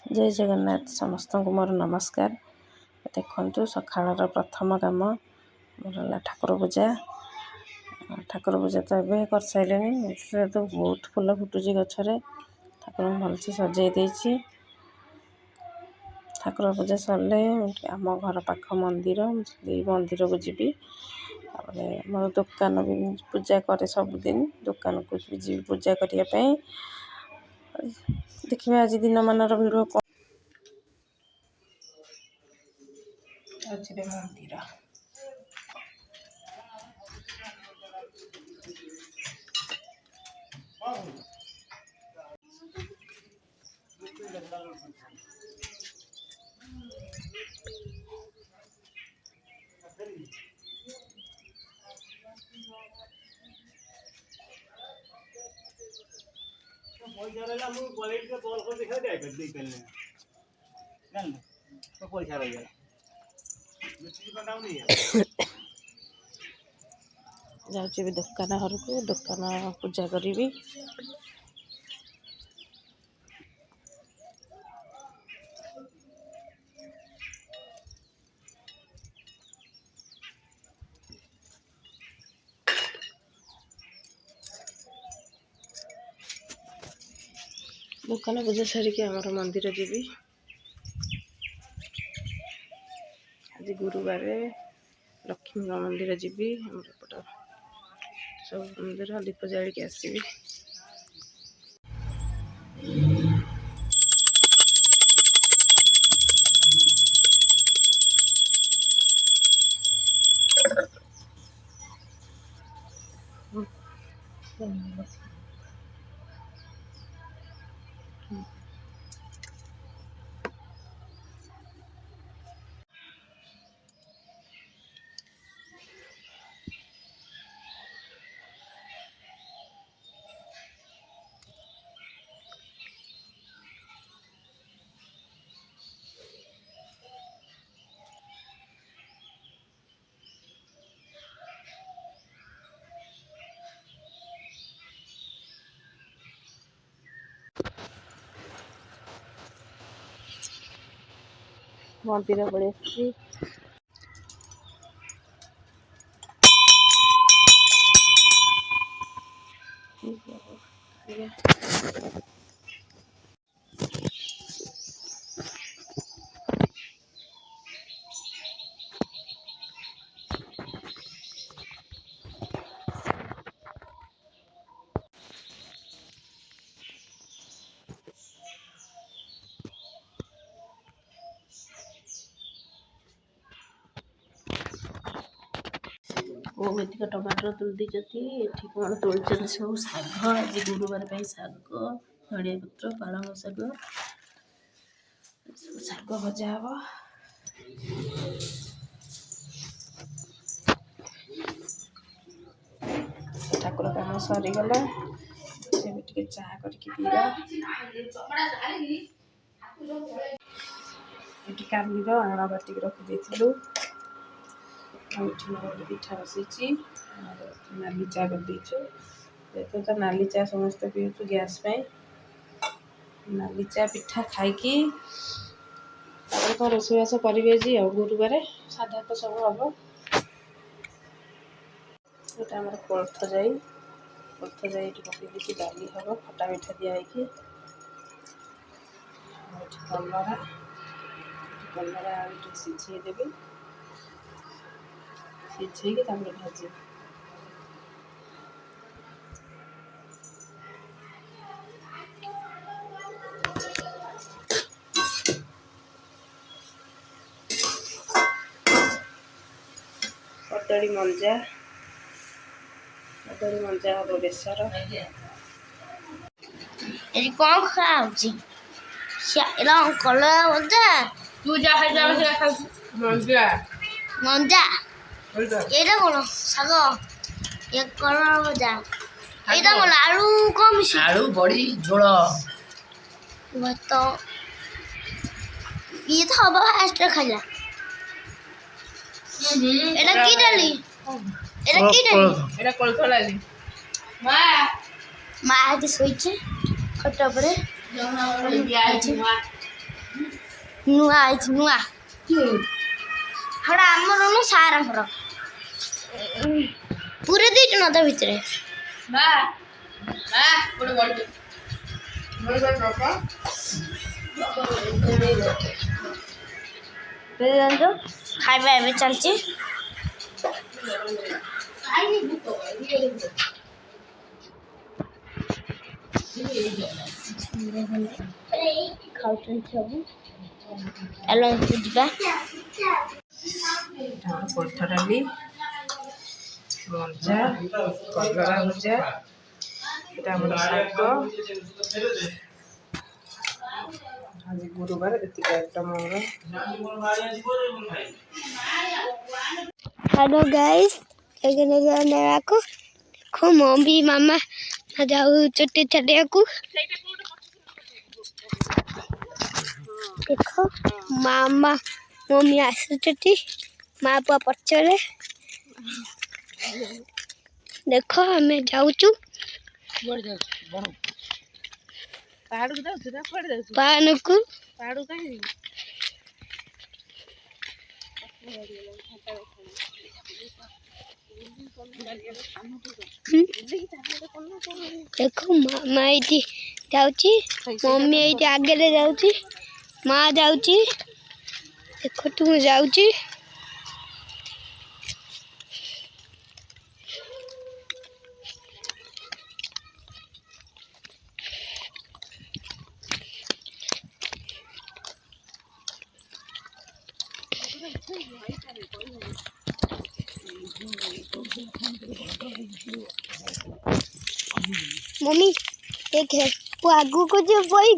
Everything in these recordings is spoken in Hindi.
जय जगन्नाथ समस्त को मोर नमस्कार। देखु सकाळर प्रथम काम मोर ठाकुर पूजा। ठाकुर पूजा तो ये कर सारे तो बहुत फूल फुटुची गचरे ठाकुर भलसे सजे देछि। ठाकुर पूजा सरले आम घर पाख मंदिर मंदिर को जीवी मोर दुकान भी पूजा करे सबुदिन दुकान को जी पूजा करने देखिए आज दिन मान भिड़ मंदिर जाऊँ दुकान घर को दुकान पूजा करी। दुकान पूजा सारिकी आमर मंदिर जीवी। आज गुरुवार लक्ष्मी मंदिर जीवी सब मंदिर दीप जालिक आसबि। मंदिर पड़े गोमेतिक टमाटर तुल दीचती एठी कौन तोलचन सब शाग आज गुरुवार पे शाग धनिया पत्र पालंग शाग भजा हम। ठाकुर काम सरीगला से भी चाह करके पीवा ये कालीर आण बाटिक रखी पिठा बसई नाली चा कर देखो तो नाली चा समस्त पीछू गैस नाली चा पिठा खाई रोषेबास करेंगे गुरुवार साधा तो सब हम। ये आम कोलथ जाई पकई डाली हम खटा मिठा दिखाई कलरा कलरा आलू सिझेदेवी सिझे भाजी कदली मंजा हम बेसर कौन खाऊँ कलर मंजा तू जा मंजा मंजा ये कौन शाग ये कलर मंजा ये कौन आलू कम आलू बड़ी झोल भात ये तो हम फास्ट खाला এটা কি ডালি এটা কি ডালি এটা কোলথ ডালি মা মা আগে শুইছে খটা পরে ନୂଆ ହେଇଛି ନୂଆ ହେଟା ଆମର ନୁ ସାରଙ୍କର ପୁରେଇ ଦେଇଛୁ ନା ତା ଭିତରେ ମା ମା ଗୋଟେ ବଡ ଦିଅନ୍ତୁ ଖାଇବା ଏବେ ଚାଲିଛି ଖାଉଛନ୍ତି ସବୁ ଚାଲ ଯିବା କୋଳଥ ଡାଲି ମଞ୍ଜା କଲରା ଭଜା ଏଇଟା ଆମର ଶାଗ ଆଜି ଗୁରୁବାର ଏତିକି ଆଇଟମ୍ ଆମର। हेलो गाइस एगने जाने को देखो मम्मी मामा जाऊ चुट्टी छड़िया को देखो मामा मम्मी आसुचती माँ पुआ पचरे देखो हमें जाऊचु पान को देखो मामा ये जाऊची मम्मी ये आगे ले जाऊची माँ जाऊची देखो तू जाऊची मम्मी एक है वो आगू को जो बोई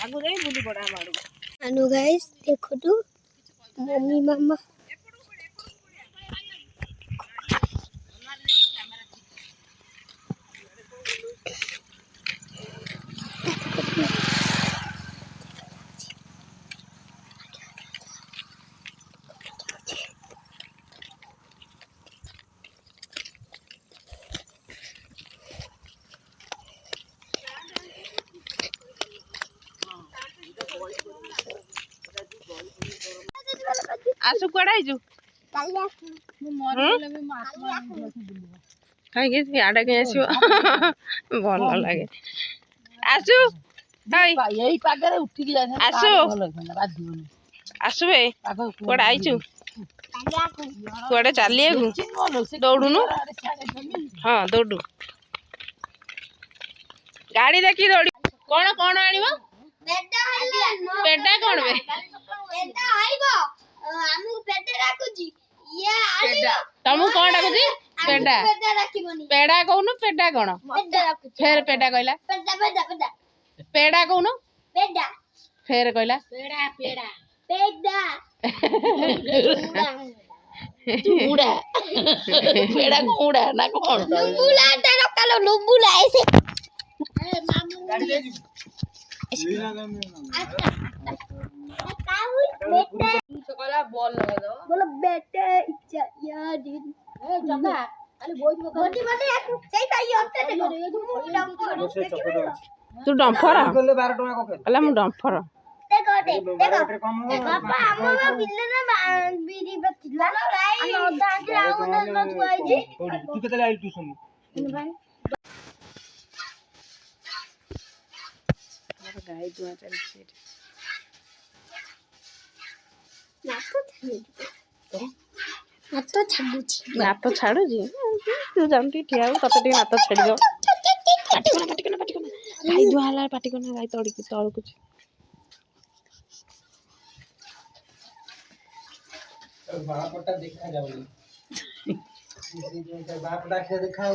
आगु जाई बुली बड़ा मारू अनु गाइस देखो तू मम्मी मामा आसु कुआडा आइजु कहीं आड़े कहीं आसो भल लगे आसु यही पागरे उठी की जाने आसु आसु बे कुआडा आइजु कुआडे चलिए दौड़ुनु हाँ दौड़ू गाड़ी देखी दौड़ी कौन कौन आनिबो पेटा कौन बे पेटा आइबो हमु पेटा राखुजी ये आइबो तमु कौन डाकुजी पेटा पेटा राखिबोनी पेड़ा कहूनु पेटा कौन पेटा राखुजी फेर पेटा कहला पेटा पेटा पेटा पेड़ा कहूनु पेटा फेर कहला पेड़ा पेड़ा पेड़ा उड़ा पेड़ा को उड़ा ना कौन नुबुला तेरो कालो नुबुला ऐसे ए मामू बेटा सकाला बॉल लगा दो बोलो बेटे इच्छा यार दिन ए जगा खाली बोटी मते चाहिए ये हफ्ते देखो तू डंफर अला मु डंफर देखो देखो पापा हम बिल्ले ना बीरी बतिला हम ओदा के आउ ना दुआई जी तू केतले आई ट्यूशन गाय दुआ चलछे नातो छाडुची नात छाड़ू जी तू जानती ठिया तते टी नात छाड़ी दो पाटी कोना गाय दुआ हला पाटी कोना गाय तोड़ी की तळ कुछ बापटा देखा जाऊनी बापटा के दिखाओ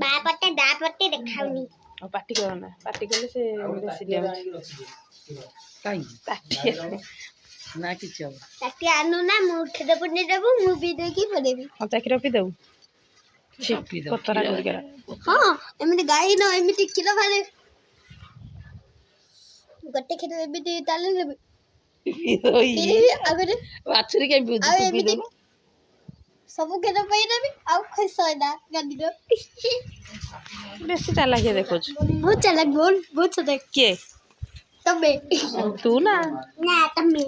बापटे दापटे देखाउनी और पाटी करना पाटी करले से बेसी दे काई ताटी ना किछ अब ताकि आनु ना मुठ दे पुनी देबु मु भी दे की पड़ेबी और चाकरी पी दऊ पी दो कोतरा कर गेला हां एमिति गाई न एमिति किलो भाले गट्टे खेत एमिति ताले देबी फिर अगर बाछुरी के पी एमिति सब खेत पई देबी आ खसोइदा गाडी दो बेसी चालाक देखो बहुत चालाक बहुत देख के ତମେ ତୁ ନା ନା ତମେ